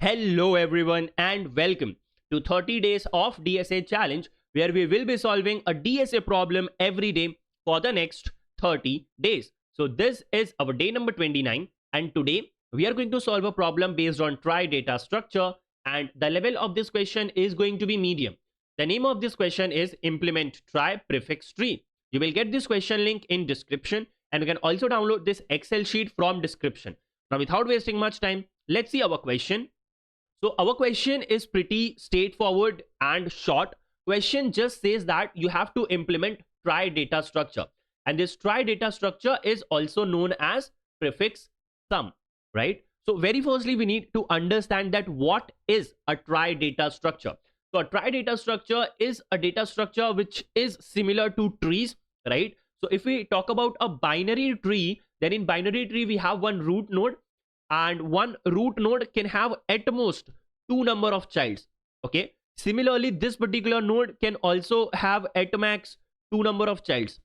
Hello everyone and welcome to 30 days of DSA challenge where we will be solving a DSA problem every day for the next 30 days. So this is our day number 29 and today we are going to solve a problem based on trie data structure and the level of this question is going to be medium. The name of this question is implement trie prefix tree. You will get this question link in description and you can also download this Excel sheet from description. Now without wasting much time, let's see our question. So our question is pretty straightforward and short. Question just says that you have to implement trie data structure. And this trie data structure is also known as prefix sum, right? So very firstly, we need to understand that what is a trie data structure. So a trie data structure is a data structure which is similar to trees, right? So if we talk about a binary tree, then in binary tree, we have one root node. And one root node can have at most 2 number of childs. Okay. Similarly, this particular node can also have at max 2 number of childs.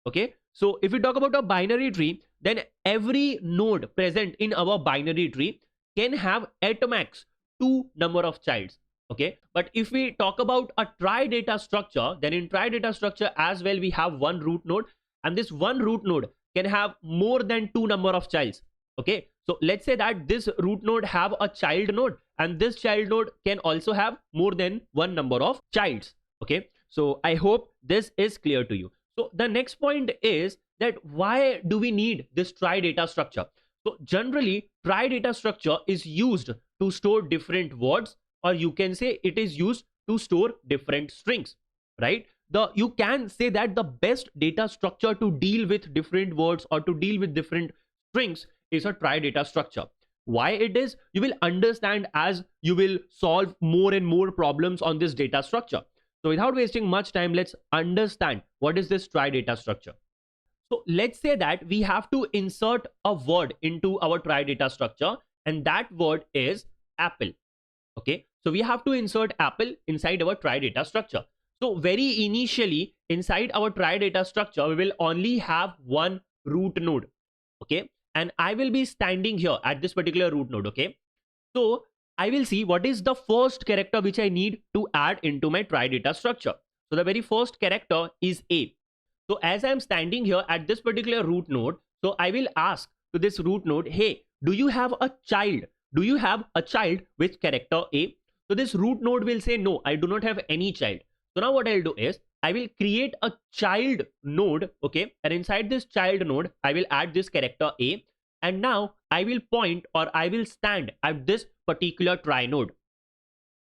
Okay. So if we talk about a binary tree, then every node present in our binary tree can have at max 2 number of childs. Okay. But if we talk about a trie data structure, then in trie data structure as well, we have one root node, and this one root node can have more than 2 number of childs. Okay. So let's say that this root node have a child node and this child node can also have more than 1 number of childs. Okay. So I hope this is clear to you. So the next point is that why do we need this trie data structure? So generally trie data structure is used to store different words, or you can say it is used to store different strings, right? You can say that the best data structure to deal with different words or to deal with different strings is a trie data structure. Why it is, you will understand as you will solve more and more problems on this data structure. So without wasting much time, let's understand what is this trie data structure. So let's say that we have to insert a word into our trie data structure, and that word is apple. Okay, so we have to insert apple inside our trie data structure. So very initially inside our trie data structure, we will only have one root node. Okay, and I will be standing here at this particular root node. Okay, so I will see what is the first character which I need to add into my trie data structure. So the very first character is A. So as I am standing here at this particular root node, so I will ask to this root node, hey, do you have a child? Do you have a child with character A? So this root node will say, no, I do not have any child. So now what I'll do is I will create a child node. Okay, and inside this child node, I will add this character A. And now I will point, or I will stand at this particular trie node.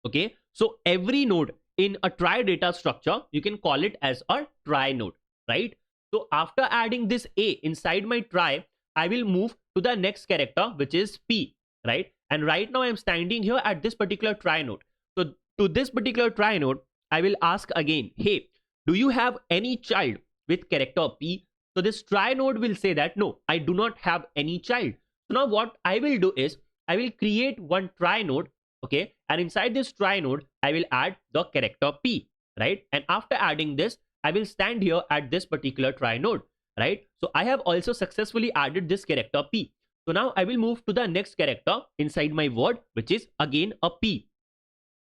Okay, so every node in a trie data structure, you can call it as a trie node, right? So after adding this A inside my trie, I will move to the next character, which is P, right? And right now I'm standing here at this particular trie node. So to this particular trie node, I will ask again, hey, do you have any child with character P? So this trie node will say that, no, I do not have any child. So now what I will do is I will create one trie node. Okay. And inside this trie node, I will add the character P, right? And after adding this, I will stand here at this particular trie node, right? So I have also successfully added this character P. So now I will move to the next character inside my word, which is again a P.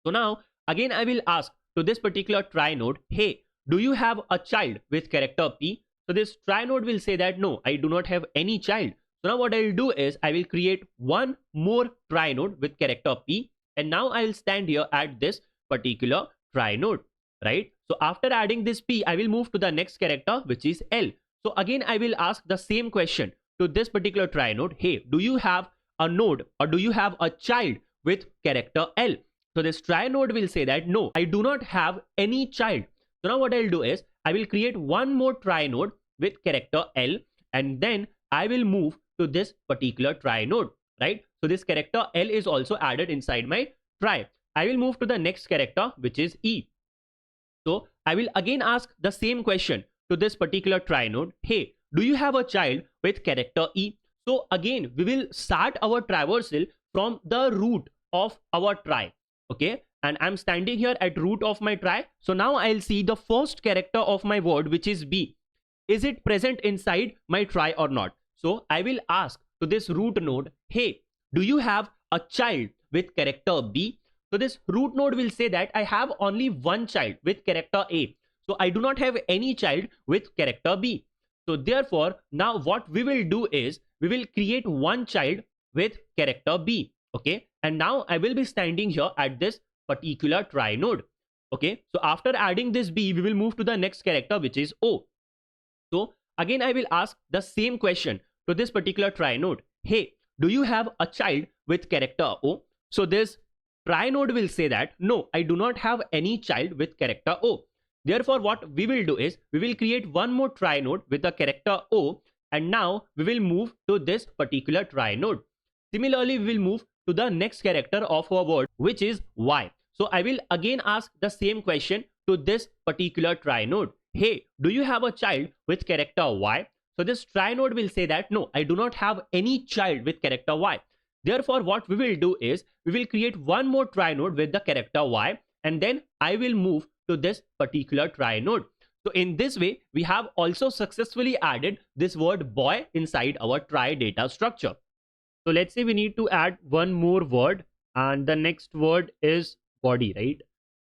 So now again, I will ask to this particular trie node, hey, do you have a child with character P? So this trie node will say that, no, I do not have any child. So now what I will do is I will create one more trie node with character P. And now I will stand here at this particular trie node, right? So after adding this P, I will move to the next character, which is L. So again, I will ask the same question to this particular trie node. Hey, do you have a node or do you have a child with character L? So this trie node will say that, no, I do not have any child. So now what I'll do is I will create one more trie node with character L, and then I will move to this particular trie node, right? So this character L is also added inside my trie. I will move to the next character, which is E. So I will again ask the same question to this particular trie node. Hey, do you have a child with character E? So again, we will start our traversal from the root of our trie. Okay, and I'm standing here at root of my trie. So now I'll see the first character of my word, which is B. Is it present inside my trie or not? So I will ask to this root node, hey, do you have a child with character B. So this root node will say that I have only one child with character A. So I do not have any child with character B. So therefore, now what we will do is we will create one child with character B. Okay. And now I will be standing here at this particular try node. Okay. So after adding this B, we will move to the next character, which is O. So again, I will ask the same question to this particular try node. Hey, do you have a child with character O? So this try node will say that no, I do not have any child with character O. Therefore, what we will do is we will create one more try node with the character O, and now we will move to this particular try node. Similarly, we will move to the next character of our word, which is Y. So I will again ask the same question to this particular try node. Hey, do you have a child with character Y? So this try node will say that no, I do not have any child with character Y. Therefore, what we will do is we will create one more try node with the character Y, and then I will move to this particular try node. So in this way, we have also successfully added this word boy inside our try data structure. So let's say we need to add one more word, and the next word is body, right?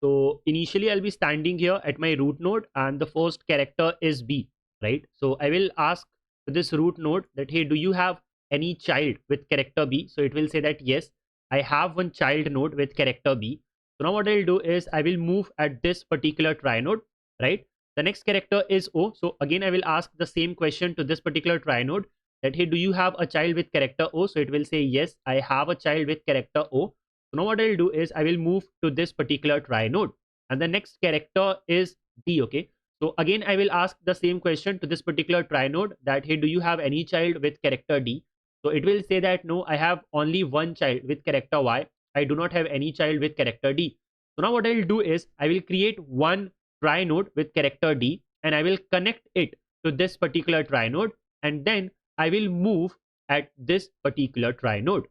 So initially I'll be standing here at my root node, and the first character is B, right? So I will ask this root node that, hey, do you have any child with character B? So it will say that yes, I have one child node with character B. So now what I'll do is I will move at this particular try node, right? The next character is O. So again, I will ask the same question to this particular try node that, hey, do you have a child with character O? So it will say, yes, I have a child with character O. So now what I'll do is I will move to this particular try node, and the next character is D. Okay. So again, I will ask the same question to this particular try node that, hey, do you have any child with character D? So it will say that no, I have only one child with character Y. I do not have any child with character D. So now what I will do is I will create one try node with character D, and I will connect it to this particular try node, and then I will move at this particular try node.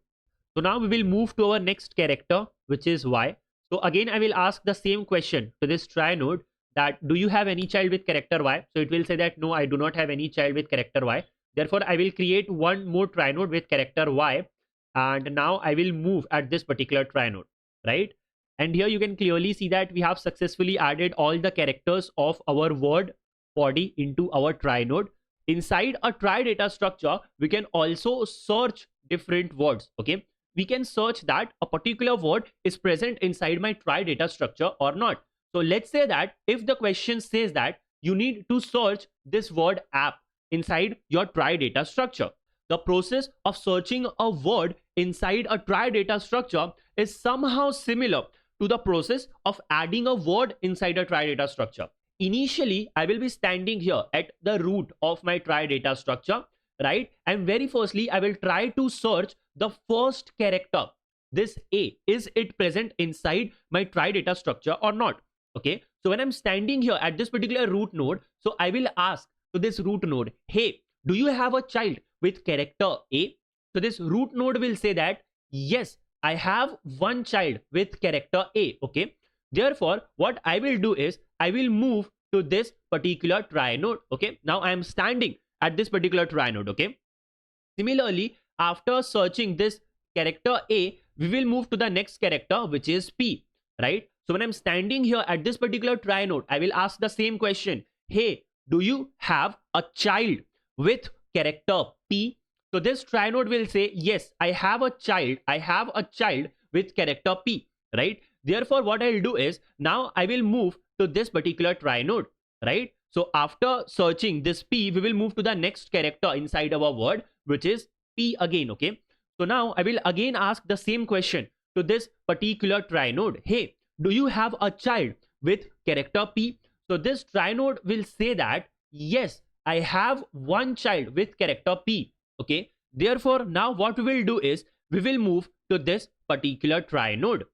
So now we will move to our next character, which is Y. So again, I will ask the same question to this try node that, do you have any child with character Y? So it will say that no, I do not have any child with character Y. Therefore, I will create one more try node with character Y, and now I will move at this particular try node, right? And here you can clearly see that we have successfully added all the characters of our word body into our try node. Inside a try data structure, we can also search different words. Okay, we can search that a particular word is present inside my try data structure or not. So let's say that if the question says that you need to search this word app inside your try data structure, the process of searching a word inside a try data structure is somehow similar to the process of adding a word inside a try data structure. Initially, I will be standing here at the root of my try data structure, right? And very firstly, I will try to search the first character, this A. Is it present inside my try data structure or not? Okay, so when I'm standing here at this particular root node, so I will ask to this root node, hey, do you have a child with character A? So this root node will say that yes, I have one child with character A. Okay, therefore what I will do is I will move to this particular try node. Okay, now I am standing at this particular try node. Okay, similarly, after searching this character A, we will move to the next character, which is P, right? So when I'm standing here at this particular try node, I will ask the same question, hey, do you have a child with character P? So this try node will say, yes, I have a child with character P, right? Therefore, what I'll do is now I will move to this particular try node, right? So after searching this P, we will move to the next character inside our word, which is P again. Okay, so now I will again ask the same question to this particular try node. Hey, do you have a child with character P? So this try node will say that yes, I have one child with character P. Okay, therefore now what we will do is we will move to this particular try node.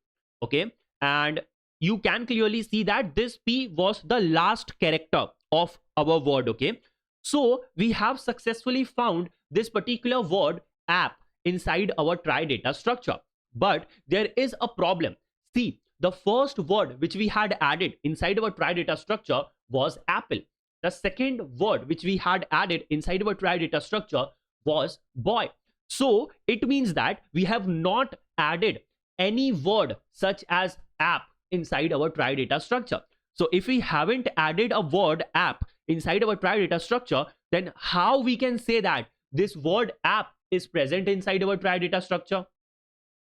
Okay, and you can clearly see that this P was the last character of our word. Okay, so we have successfully found this particular word app inside our try data structure, but there is a problem. See, the first word which we had added inside our try data structure was apple. The second word which we had added inside our try data structure was boy. So it means that we have not added any word such as app inside our try data structure. So if we haven't added a word app inside our try data structure, then how we can say that this word app is present inside our try data structure,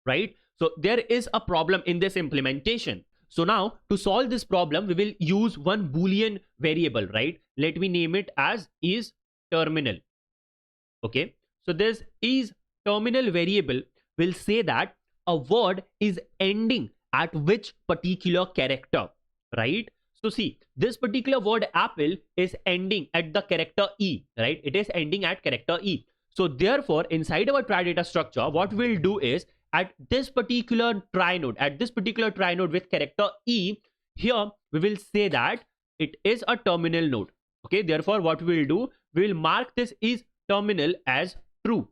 right? So there is a problem in this implementation. So now to solve this problem, we will use one Boolean variable, right? Let me name it as is terminal. Okay, so this is terminal variable will say that a word is ending at which particular character, right? So see, this particular word apple is ending at the character E, right? It is ending at character E. So therefore, inside our try data structure, what we'll do is at this particular try node with character E, here we will say that it is a terminal node. Okay, therefore what we will do, we will mark this is terminal as true.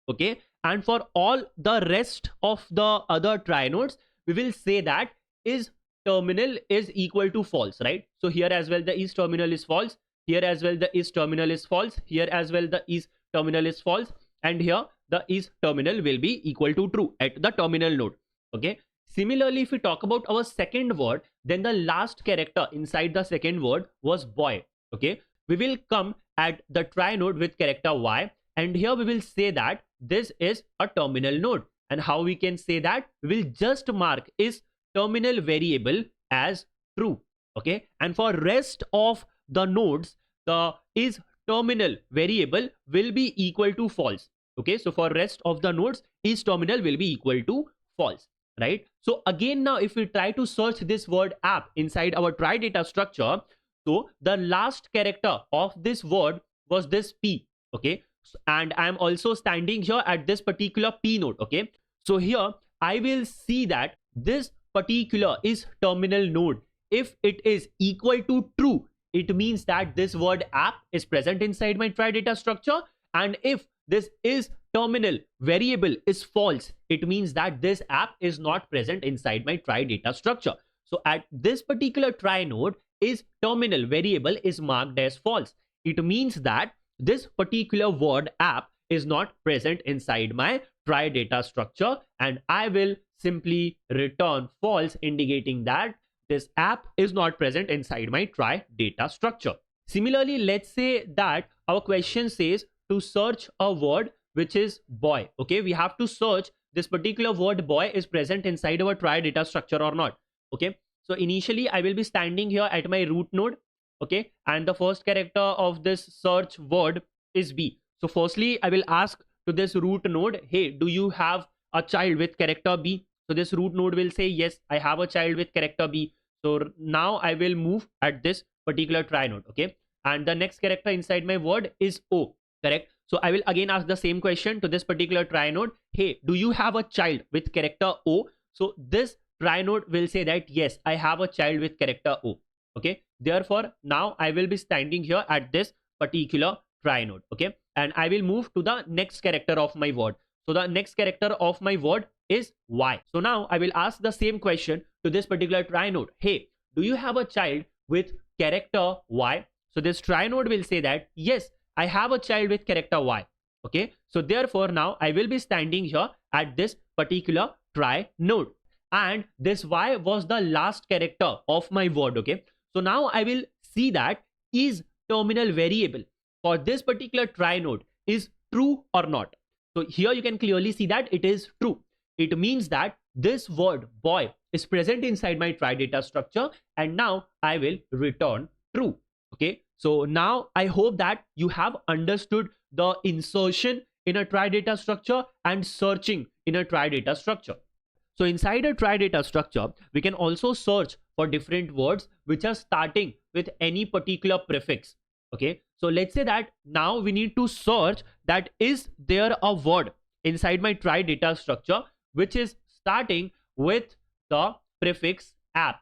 Okay, and for all the rest of the other try nodes, we will say that is terminal is equal to false, right? So here as well the is terminal is false, here as well the is terminal is false, here as well the is terminal is false, and here the is terminal will be equal to true at the terminal node. Okay, similarly if we talk about our second word, then the last character inside the second word was boy. Okay, we will come at the try node with character Y, and here we will say that this is a terminal node. And how we can say that? We will just mark is terminal variable as true. Okay, and for rest of the nodes, the is terminal variable will be equal to false. Okay, so for rest of the nodes, is terminal will be equal to false, right? So again, now if we try to search this word app inside our try data structure, so the last character of this word was this P. Okay, and I am also standing here at this particular P node. Okay, so here I will see that this particular is terminal node. If it is equal to true, it means that this word app is present inside my try data structure. And if this is terminal variable is false, it means that this app is not present inside my try data structure. So at this particular try node, is terminal variable is marked as false. It means that this particular word app is not present inside my try data structure, and I will simply return false, indicating that this app is not present inside my try data structure. Similarly, let's say that our question says to search a word which is boy. Okay, we have to search this particular word boy is present inside our try data structure or not. Okay, so initially I will be standing here at my root node. Okay, and the first character of this search word is B. So firstly I will ask to this root node, hey, do you have a child with character B? So this root node will say, yes, I have a child with character B. So now I will move at this particular try node. Okay, and the next character inside my word is O. Correct. So I will again ask the same question to this particular try node, hey, do you have a child with character O? So this try node will say that yes, I have a child with character O. Okay, therefore now I will be standing here at this particular try node. Okay, and I will move to the next character of my word. So the next character of my word is Y. So now I will ask the same question to this particular try node, hey, do you have a child with character Y? So this try node will say that yes, I have a child with character Y. Okay, so therefore now I will be standing here at this particular try node, and this Y was the last character of my word. Okay, so now I will see that is terminal variable for this particular try node is true or not. So here you can clearly see that it is true. It means that this word boy is present inside my try data structure, and now I will return true. Okay, so now I hope that you have understood the insertion in a try data structure and searching in a try data structure. So inside a try data structure, we can also search for different words which are starting with any particular prefix. Okay, so let's say that now we need to search that is there a word inside my try data structure which is starting with the prefix app.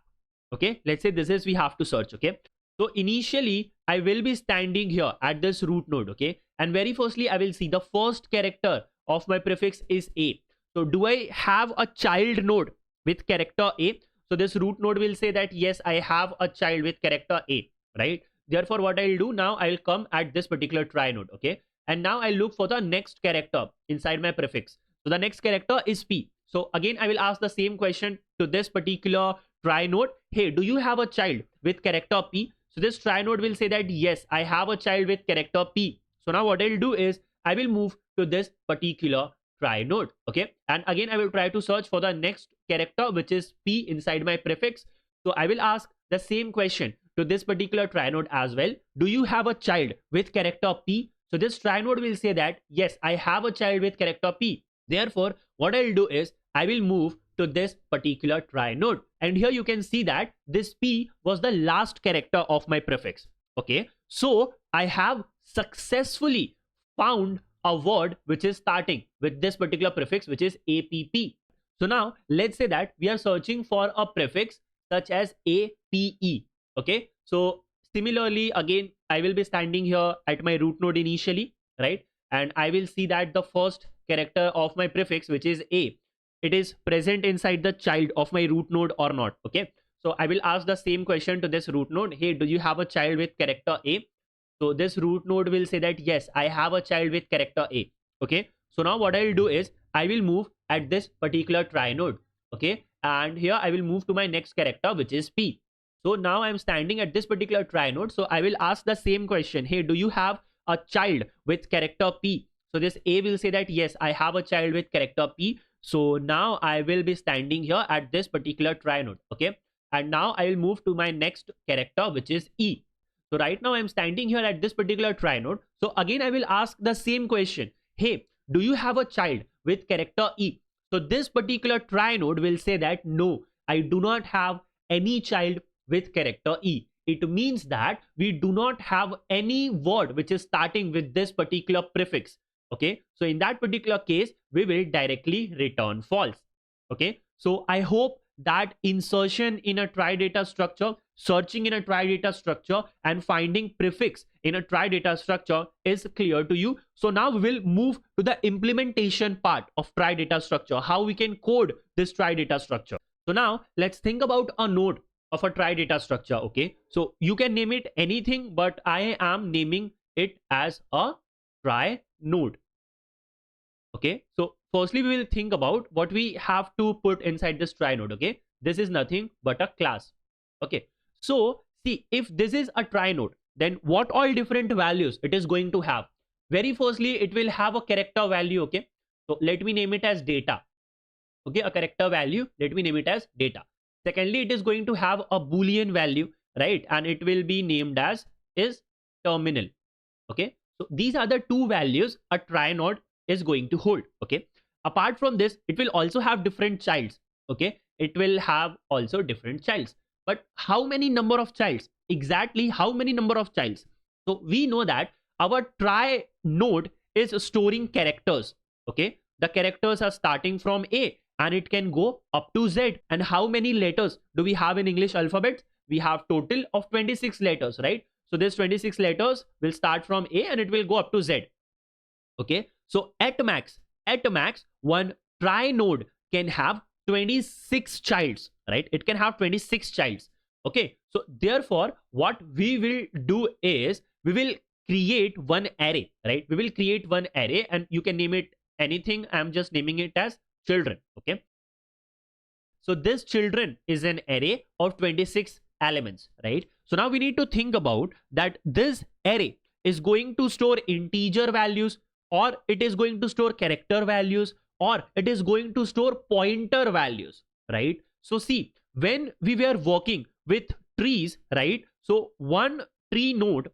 Okay, let's say this is we have to search. Okay, so initially I will be standing here at this root node. Okay, and very firstly I will see the first character of my prefix is A. So do I have a child node with character A? So this root node will say that yes, I have a child with character A, right? Therefore what I'll do now, I'll come at this particular try node. Okay, and now I look for the next character inside my prefix. So the next character is P. So again, I will ask the same question to this particular try node. Hey, do you have a child with character P? So this try node will say that yes, I have a child with character P. So now what I'll do is I will move to this particular try node. Okay. And again, I will try to search for the next character, which is P inside my prefix. So I will ask the same question to this particular try node as well. Do you have a child with character P? So this try node will say that yes, I have a child with character P. Therefore, what I'll do is I will move to this particular try node. And here you can see that this P was the last character of my prefix. Okay. So I have successfully found a word which is starting with this particular prefix, which is APP. So now let's say that we are searching for a prefix such as APE. Okay. So similarly, again, I will be standing here at my root node initially, right? And I will see that the first character of my prefix, which is A, it is present inside the child of my root node or not. Okay. So I will ask the same question to this root node. Hey, do you have a child with character A? So this root node will say that yes, I have a child with character A. Okay. So now what I'll do is I will move at this particular try node. Okay. And here I will move to my next character, which is P. So now I'm standing at this particular try node. So I will ask the same question. Hey, do you have a child with character P? So this A will say that yes, I have a child with character P. So now I will be standing here at this particular try node. Okay. And now I will move to my next character, which is E. So right now I'm standing here at this particular try node. So again, I will ask the same question. Hey, do you have a child with character E? So this particular try node will say that no, I do not have any child with character E. It means that we do not have any word which is starting with this particular prefix. Okay. So in that particular case, we will directly return false. Okay. So I hope that insertion in a try data structure, searching in a try data structure, and finding prefix in a try data structure is clear to you. So now we will move to the implementation part of try data structure, how we can code this try data structure. So now let's think about a node of a try data structure. Okay. So you can name it anything, but I am naming it as a try node. Okay. So firstly, we will think about what we have to put inside this try node. Okay. This is nothing but a class. Okay. So see, if this is a try node, then what all different values it is going to have? Very firstly, it will have a character value. Okay. So let me name it as data. Okay. A character value. Let me name it as data. Secondly, it is going to have a Boolean value, right? And it will be named as is terminal. Okay. So these are the two values a try node is going to hold. Okay. Apart from this, it will also have different childs. Okay. It will have also different childs. But how many number of childs? Exactly how many number of childs? So we know that our try node is storing characters. Okay. The characters are starting from A and it can go up to Z. And how many letters do we have in English alphabet? We have total of 26 letters, right? So this 26 letters will start from A and it will go up to Z. Okay. So at max, one try node can have 26 childs, right? It can have 26 childs. Okay. So therefore, what we will do is we will create one array, right? We will create one array and you can name it anything. I'm just naming it as children. Okay. So this children is an array of 26 elements, right? So now we need to think about that this array is going to store integer values, or it is going to store character values, or it is going to store pointer values, right? So see, when we were working with trees, right? So one tree node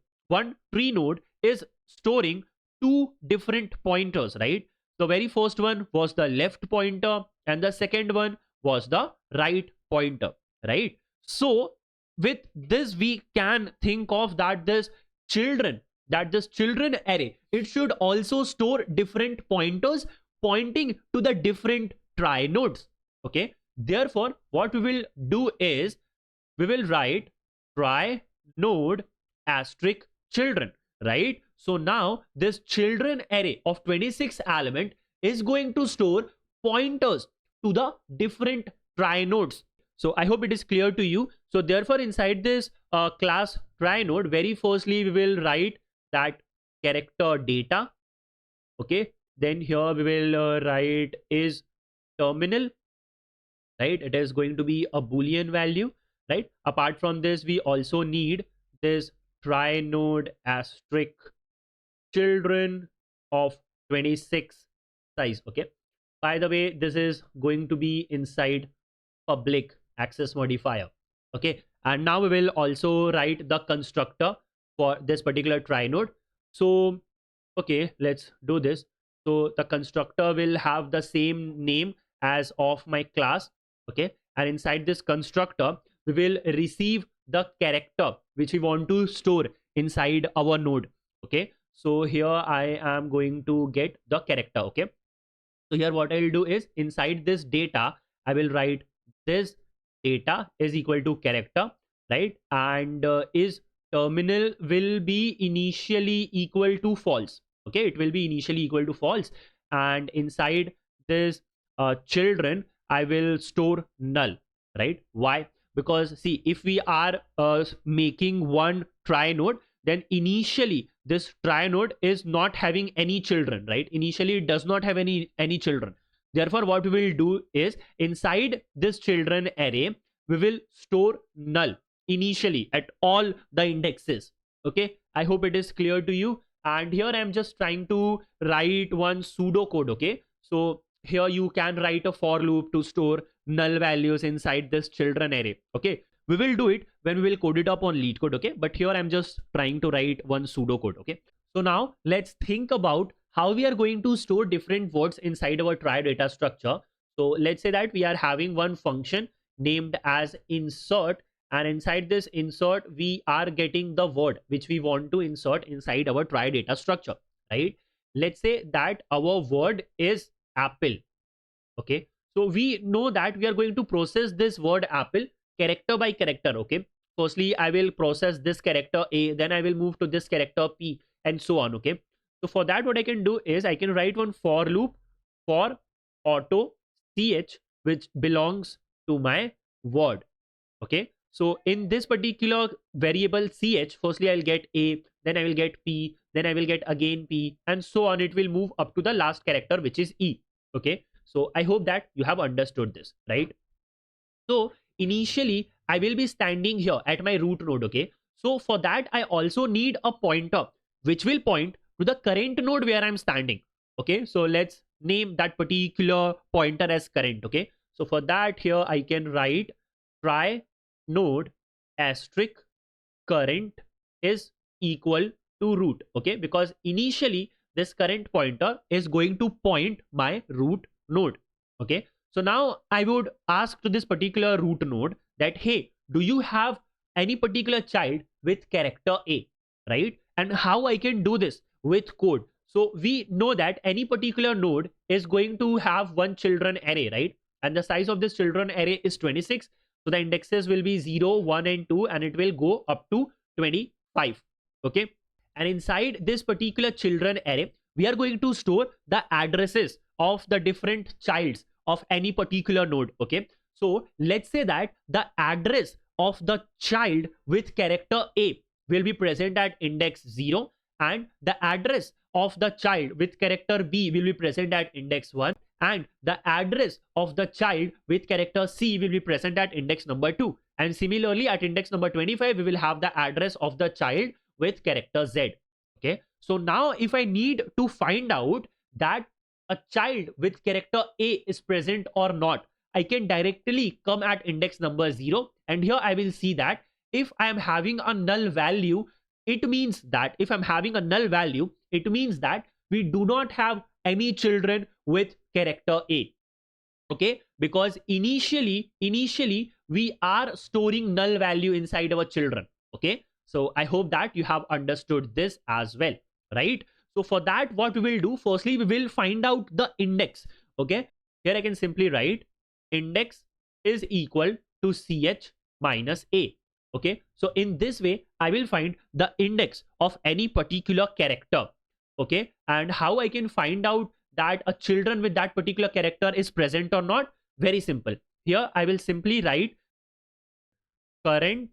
is storing two different pointers, right? The very first one was the left pointer and the second one was the right pointer, right? So with this, we can think of that this children array, it should also store different pointers pointing to the different try nodes. Okay. Therefore, what we will do is we will write try node asterisk children, right? So now this children array of 26 element is going to store pointers to the different try nodes. So I hope it is clear to you. So therefore, inside this class try node, very firstly, we will write that character data. Okay. Then here we will write is terminal, right? It is going to be a boolean value, right? Apart from this, we also need this try node asterisk children of 26 size. Okay, by the way, this is going to be inside public access modifier. Okay, and now we will also write the constructor for this particular try node. So okay, let's do this. So the constructor will have the same name as of my class. Okay, and inside this constructor we will receive the character which we want to store inside our node. Okay, so here I am going to get the character. Okay, so here what I'll do is inside this data I will write this data is equal to character, right? And is terminal will be initially equal to false. Okay, it will be initially equal to false, and inside this children I will store null, right? Why? Because see, if we are making one try node, then initially this try node is not having any children, right? Initially it does not have any children. Therefore what we will do is inside this children array we will store null initially at all the indexes. Okay, I hope it is clear to you. And here I'm just trying to write one pseudocode. Okay, so here you can write a for loop to store null values inside this children array. Okay, we will do it when we will code it up on LeetCode. Okay, but here I'm just trying to write one pseudocode. Okay, so now let's think about how we are going to store different words inside our try data structure. So let's say that we are having one function named as insert, and inside this insert we are getting the word which we want to insert inside our try data structure, right? Let's say that our word is apple. Okay, so we know that we are going to process this word apple character by character. Okay, firstly I will process this character A, then I will move to this character P, and so on. Okay, so for that what I can do is I can write one for loop for auto ch which belongs to my word. Okay, so in this particular variable ch, firstly I'll get A, then I will get P, then I will get again P, and so on. It will move up to the last character which is E. Okay, so I hope that you have understood this, right? So initially I will be standing here at my root node. Okay, so for that I also need a pointer which will point to the current node where I'm standing. Okay, so let's name that particular pointer as current. Okay, so for that here I can write try node asterisk current is equal to root. Okay, because initially this current pointer is going to point my root node. Okay, so now I would ask to this particular root node that, hey, do you have any particular child with character A, right? And how I can do this with code. So we know that any particular node is going to have one children array, right? And the size of this children array is 26. So the indexes will be 0, 1 and 2, and it will go up to 25. Okay, and inside this particular children array we are going to store the addresses of the different childs of any particular node. Okay, so let's say that the address of the child with character A will be present at index 0, and the address of the child with character B will be present at index 1, and the address of the child with character C will be present at index number 2. And similarly at index number 25 we will have the address of the child with character Z. Okay, so now if I need to find out that a child with character A is present or not, I can directly come at index number 0, and here I will see that if I am having a null value, it means that if I'm having a null value, it means that we do not have any children with character A. Okay, because initially we are storing null value inside our children. Okay, so I hope that you have understood this as well, right? So for that what we will do, firstly we will find out the index. Okay, here I can simply write index is equal to ch minus A. Okay, so in this way I will find the index of any particular character. Okay, and how I can find out that a children with that particular character is present or not? Very simple. Here I will simply write current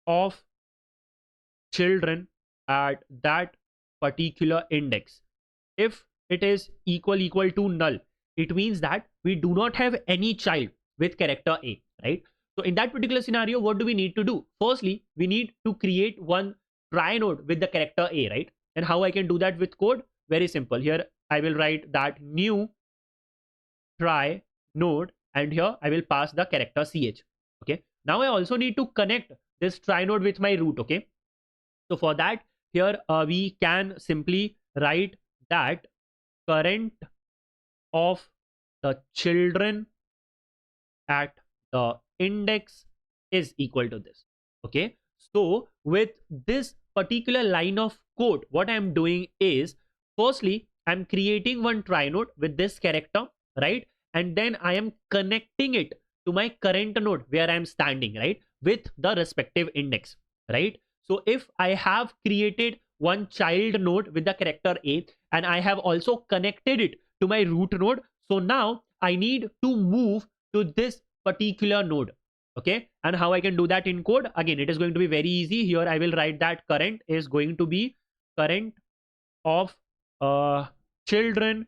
of children at that particular index. If it is equal to null, it means that we do not have any child with character A, right? So in that particular scenario, what do we need to do? Firstly, we need to create one try node with the character A, right? And how I can do that with code? Very simple. Here I will write that new try node, and here I will pass the character ch. Okay. Now I also need to connect this try node with my root. Okay. So for that, here we can simply write that current of the children at the index is equal to this. Okay. So with this particular line of code, what I'm doing is, firstly, I'm creating one try node with this character, right? And then I am connecting it to my current node where I'm standing, right? With the respective index, right? So if I have created one child node with the character A, and I have also connected it to my root node, so now I need to move to this particular node. Okay. And how I can do that in code? Again, it is going to be very easy. Here I will write that current is going to be current of children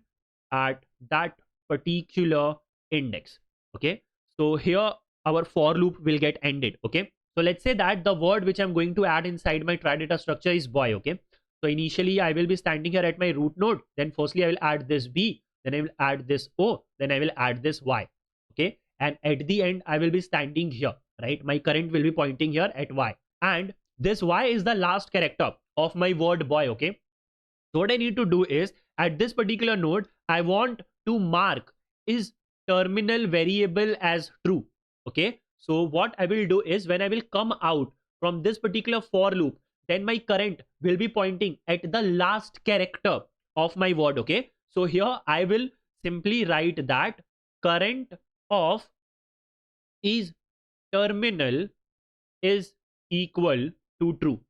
at that particular index. Okay. So here our for loop will get ended. Okay. So let's say that the word which I'm going to add inside my try data structure is boy. Okay. So initially I will be standing here at my root node. Then firstly I will add this B. Then I will add this O. Then I will add this Y. Okay. And at the end I will be standing here, right? My current will be pointing here at Y, and this Y is the last character of my word boy. Okay. So what I need to do is, at this particular node, I want to mark is terminal variable as true. Okay. So what I will do is, when I will come out from this particular for loop, then my current will be pointing at the last character of my word. Okay. So here I will simply write that current of is terminal is equal to true.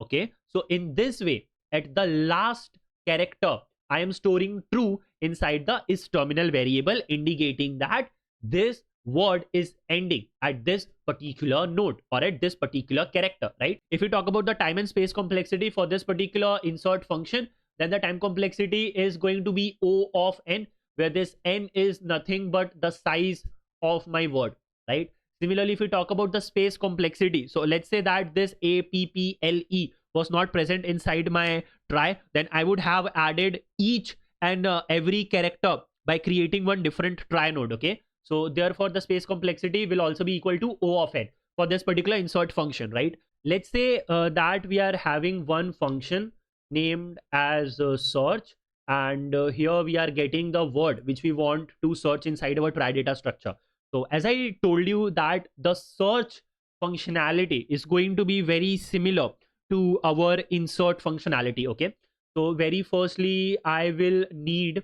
Okay. So in this way, at the last character, I am storing true inside the is terminal variable, indicating that this word is ending at this particular node or at this particular character, right? If we talk about the time and space complexity for this particular insert function, then the time complexity is going to be O of n, where this n is nothing but the size of my word, right? Similarly, if we talk about the space complexity, so let's say that this APPLE was not present inside my try, then I would have added each and every character by creating one different try node. Okay. So therefore the space complexity will also be equal to O of n for this particular insert function, right? Let's say that we are having one function named as search, and here we are getting the word which we want to search inside our try data structure. So as I told you that the search functionality is going to be very similar to our insert functionality. Okay. So very firstly, I will need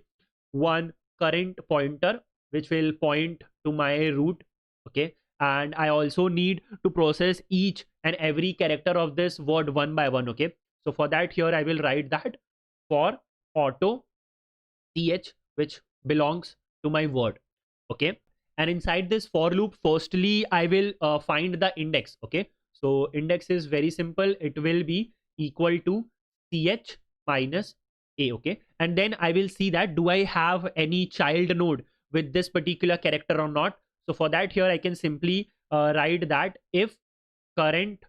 one current pointer which will point to my root. Okay. And I also need to process each and every character of this word one by one. Okay. So for that, here I will write that for auto ch which belongs to my word. Okay. And inside this for loop, firstly I will find the index. Okay. So index is very simple. It will be equal to ch minus a. Okay. And then I will see that do I have any child node with this particular character or not. So for that, here I can simply write that if current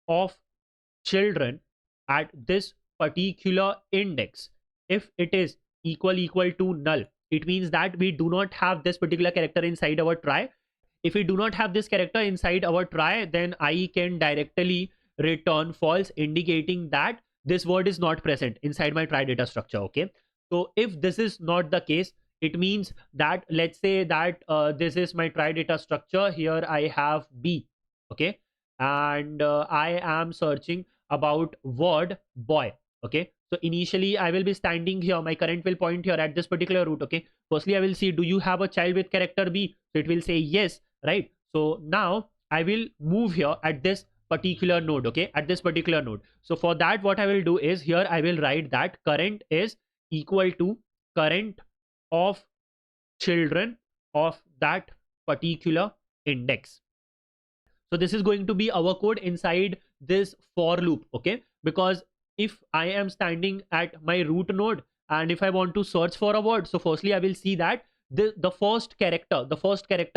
of children at this particular index, if it is equal to null, it means that we do not have this particular character inside our try. If we do not have this character inside our try, then I can directly return false, indicating that this word is not present inside my try data structure. Okay. So if this is not the case, it means that, let's say that this is my try data structure. Here I have B. Okay. And I am searching about word boy. Okay. So initially I will be standing here. My current will point here at this particular root. Okay. Firstly, I will see, do you have a child with character B? So it will say yes, right? So now I will move here at this particular node. Okay. At this particular node. So for that, what I will do is, here I will write that current is equal to current of children of that particular index. So this is going to be our code inside this for loop. Okay. Because if I am standing at my root node and if I want to search for a word, so firstly I will see that the first character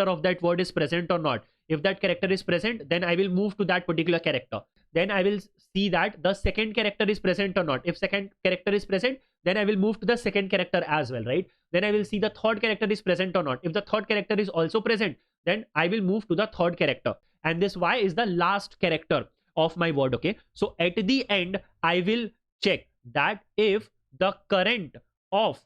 of that word is present or not. If that character is present, then I will move to that particular character. Then I will see that the second character is present or not. If second character is present, then I will move to the second character as well, right? Then I will see the third character is present or not. If the third character is also present, then I will move to the third character. And this Y is the last character of my word, okay? So at the end, I will check that if the current of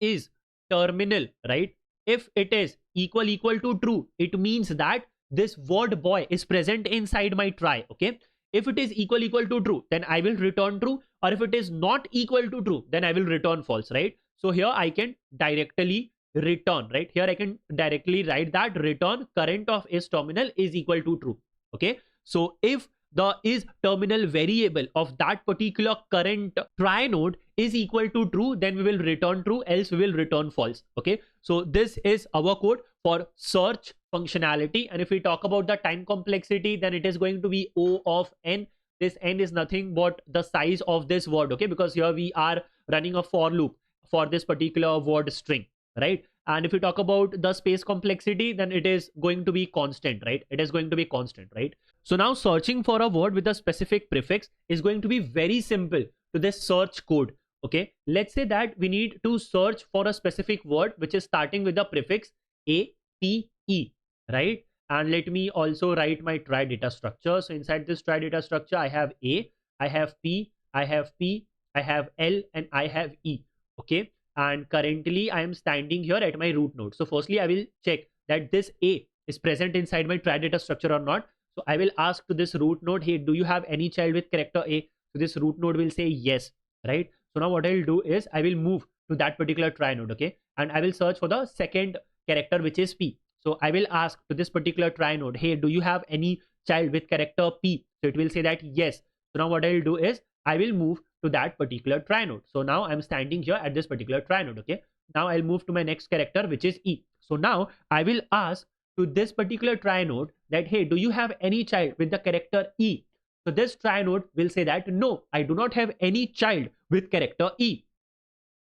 is terminal, right? If it is equal to true, it means that this word boy is present inside my try, okay? If it is equal to true, then I will return true, or if it is not equal to true, then I will return false, right? So here I can directly return, right? Here I can directly write that return current of is terminal is equal to true, okay? So if the is terminal variable of that particular current try node is equal to true, then we will return true, else we will return false, okay? So this is our code for search functionality. And if we talk about the time complexity, then it is going to be O of n. This n is nothing but the size of this word, okay? Because here we are running a for loop for this particular word string, right? And if we talk about the space complexity, then it is going to be constant, right? It is going to be constant, right? So now searching for a word with a specific prefix is going to be very simple to this search code, okay? Let's say that we need to search for a specific word which is starting with the prefix A, P, E, right? And let me also write my try data structure. So inside this try data structure, I have A, I have P, I have P, I have L, and I have E, okay? And currently I am standing here at my root node. So firstly, I will check that this A is present inside my try data structure or not. So I will ask to this root node, hey, do you have any child with character A? So this root node will say yes, right? So now what I'll do is I will move to that particular try node, okay? And I will search for the second character, which is P. So I will ask to this particular try node, hey, do you have any child with character P? So it will say that yes. So now what I'll do is I will move to that particular try node. So now I'm standing here at this particular try node, okay? Now I'll move to my next character, which is E. So now I will ask to this particular try node that, hey, do you have any child with the character E? So this try node will say that, no, I do not have any child with character E.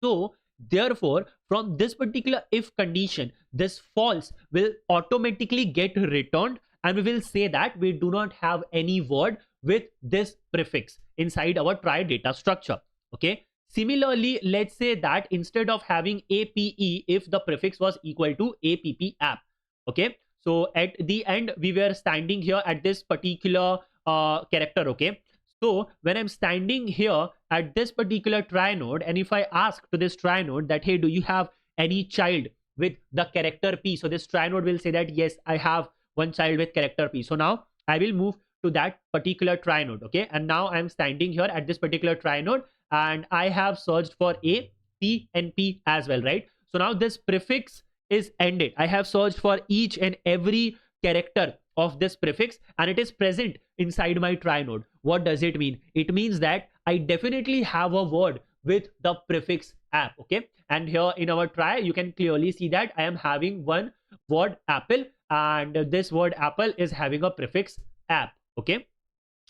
So therefore, from this particular if condition, this false will automatically get returned, and we will say that we do not have any word with this prefix inside our try data structure, okay? Similarly, let's say that instead of having APE, if the prefix was equal to APP app, okay? So at the end, we were standing here at this particular character, okay? So when I'm standing here at this particular try node, and if I ask to this try node that, hey, do you have any child with the character P? So this try node will say that, yes, I have one child with character P. So now I will move to that particular try node, okay? And now I'm standing here at this particular try node, and I have searched for A, P, and P as well, right? So now this prefix is ended. I have searched for each and every character of this prefix, and it is present inside my try node. What does it mean? It means that I definitely have a word with the prefix app, okay? And here in our try, you can clearly see that I am having one word apple, and this word apple is having a prefix app, okay?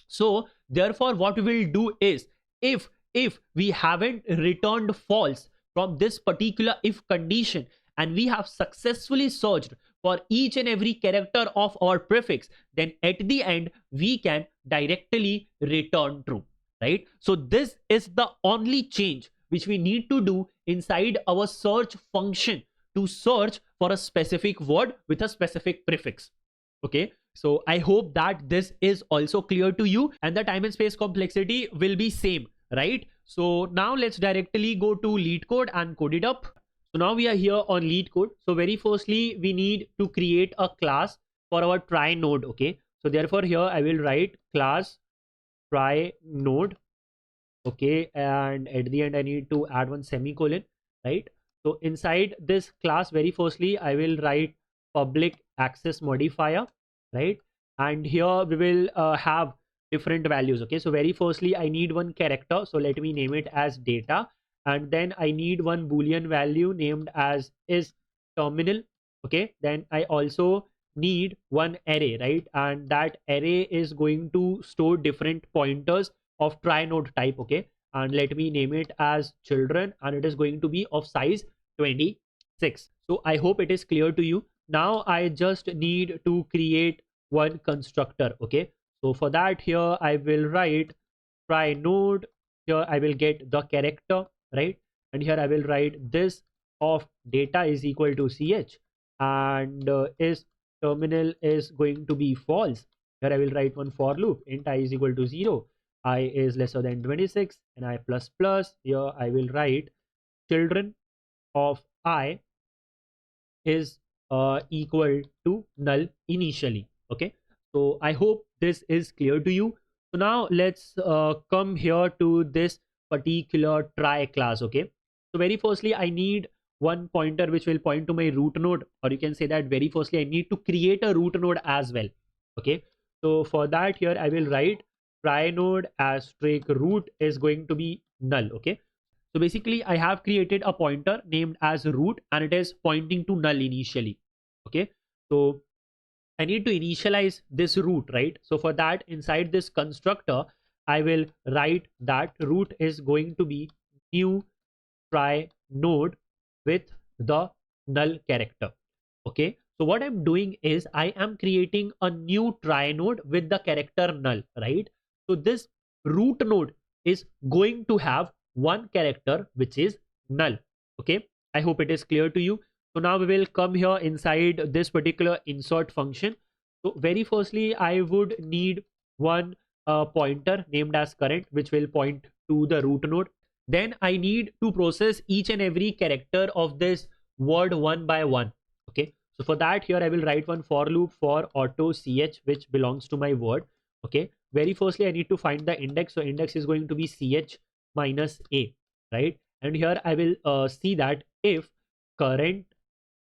So therefore what we will do is, if we haven't returned false from this particular if condition, and we have successfully searched for each and every character of our prefix, then at the end we can directly return true, right? So this is the only change which we need to do inside our search function to search for a specific word with a specific prefix, okay? So I hope that this is also clear to you, and the time and space complexity will be same, right? So now let's directly go to LeetCode and code it up. So now we are here on LeetCode. So very firstly, we need to create a class for our try node, okay? So therefore here I will write class try node, okay? And at the end I need to add one semicolon, right? So inside this class, very firstly, I will write public access modifier, right? And here we will have different values, okay? So very firstly, I need one character. So let me name it as data. And then I need one Boolean value named as is terminal, okay? Then I also need one array, right? And that array is going to store different pointers of try node type, okay? And let me name it as children, and it is going to be of size 26, 6. So I hope it is clear to you. Now I just need to create one constructor. Okay, so for that, here I will write try node. Here I will get the character, right? And here I will write this of data is equal to ch, and is terminal is going to be false. Here I will write one for loop, int I is equal to 0, I is lesser than 26, and I plus plus. Here I will write children of I is equal to null initially. Okay, so I hope this is clear to you. So now let's come here to this particular try class. Okay, so very firstly I need one pointer which will point to my root node, or you can say that very firstly I need to create a root node as well. Okay, so for that, here I will write try node as strict root is going to be null. Okay, so basically I have created a pointer named as root, and it is pointing to null initially. Okay, so I need to initialize this root, right? So for that, inside this constructor, I will write that root is going to be new try node with the null character. Okay, so what I'm doing is I am creating a new try node with the character null, right? So this root node is going to have one character which is null. Okay, I hope it is clear to you. So now we will come here inside this particular insert function. So very firstly I would need one pointer named as current, which will point to the root node. Then I need to process each and every character of this word one by one. Okay, so for that, here I will write one for loop for auto ch, which belongs to my word. Okay, very firstly I need to find the index. So index is going to be ch minus a, right? And here I will see that if current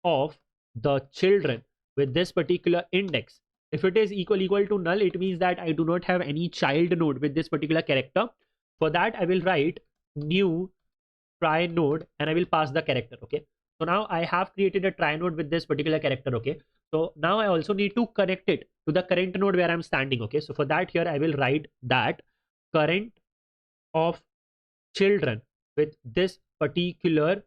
of the children with this particular index, if it is equal to null, it means that I do not have any child node with this particular character. For that I will write new try node, and I will pass the character. Okay, so now I have created a try node with this particular character. Okay, so now I also need to connect it to the current node where I'm standing. Okay, so for that, here I will write that current of children with this particular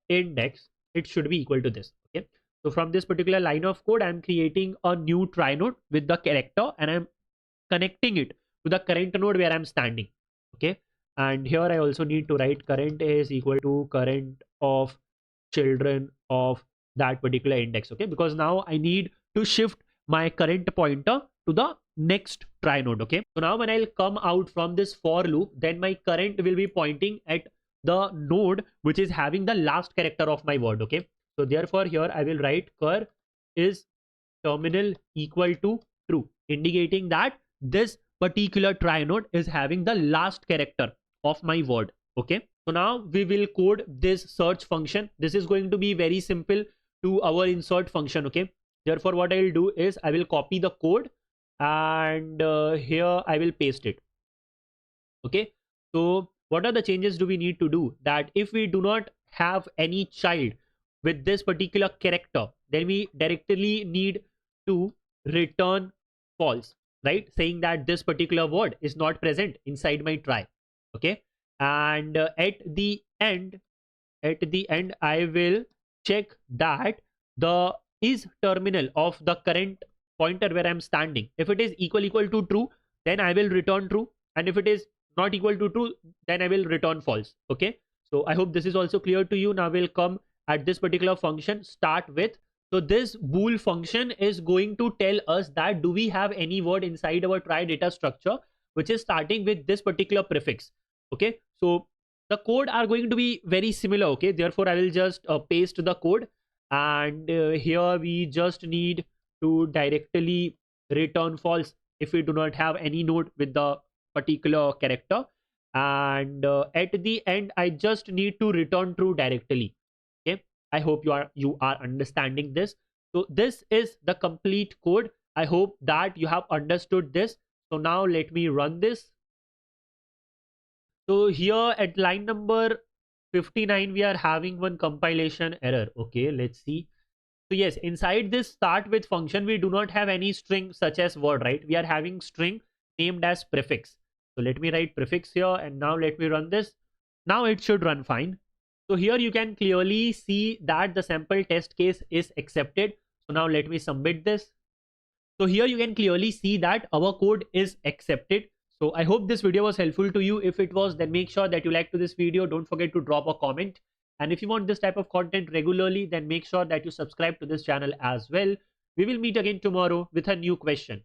index, it should be equal to this. Okay, so from this particular line of code, I'm creating a new try node with the character, and I'm connecting it to the current node where I'm standing. Okay, and here I also need to write current is equal to current of children of that particular index. Okay, because now I need to shift my current pointer to the next try node. Okay, so now when I'll come out from this for loop, then my current will be pointing at the node which is having the last character of my word. Okay, so therefore here I will write cur is terminal equal to true, indicating that this particular try node is having the last character of my word. Okay, so now we will code this search function. This is going to be very simple to our insert function. Okay, therefore what I will do is I will copy the code, and here I will paste it. Okay, so what are the changes do we need to do? That if we do not have any child with this particular character, then we directly need to return false, right? Saying that this particular word is not present inside my try. Okay, and at the end I will check that the is terminal of the current pointer where I'm standing. If it is equal to true, then I will return true, and if it is not equal to true, then I will return false. Okay, so I hope this is also clear to you. Now we'll come at this particular function start with. So this bool function is going to tell us that do we have any word inside our try data structure which is starting with this particular prefix. Okay, so the code are going to be very similar. Okay, therefore I will just paste the code, and here we just need to directly return false if we do not have any node with the particular character, and at the end I just need to return true directly. Okay, I hope you are understanding this. So this is the complete code. I hope that you have understood this. So now let me run this. So here at line number 59 we are having one compilation error. Okay, let's see. So yes, inside this start with function we do not have any string such as word, right? We are having string named as prefix. So let me write prefix here, and now let me run this. Now it should run fine. So here you can clearly see that the sample test case is accepted. So now let me submit this. So here you can clearly see that our code is accepted. So I hope this video was helpful to you. If it was, then make sure that you like to this video. Don't forget to drop a comment. And if you want this type of content regularly, then make sure that you subscribe to this channel as well. We will meet again tomorrow with a new question.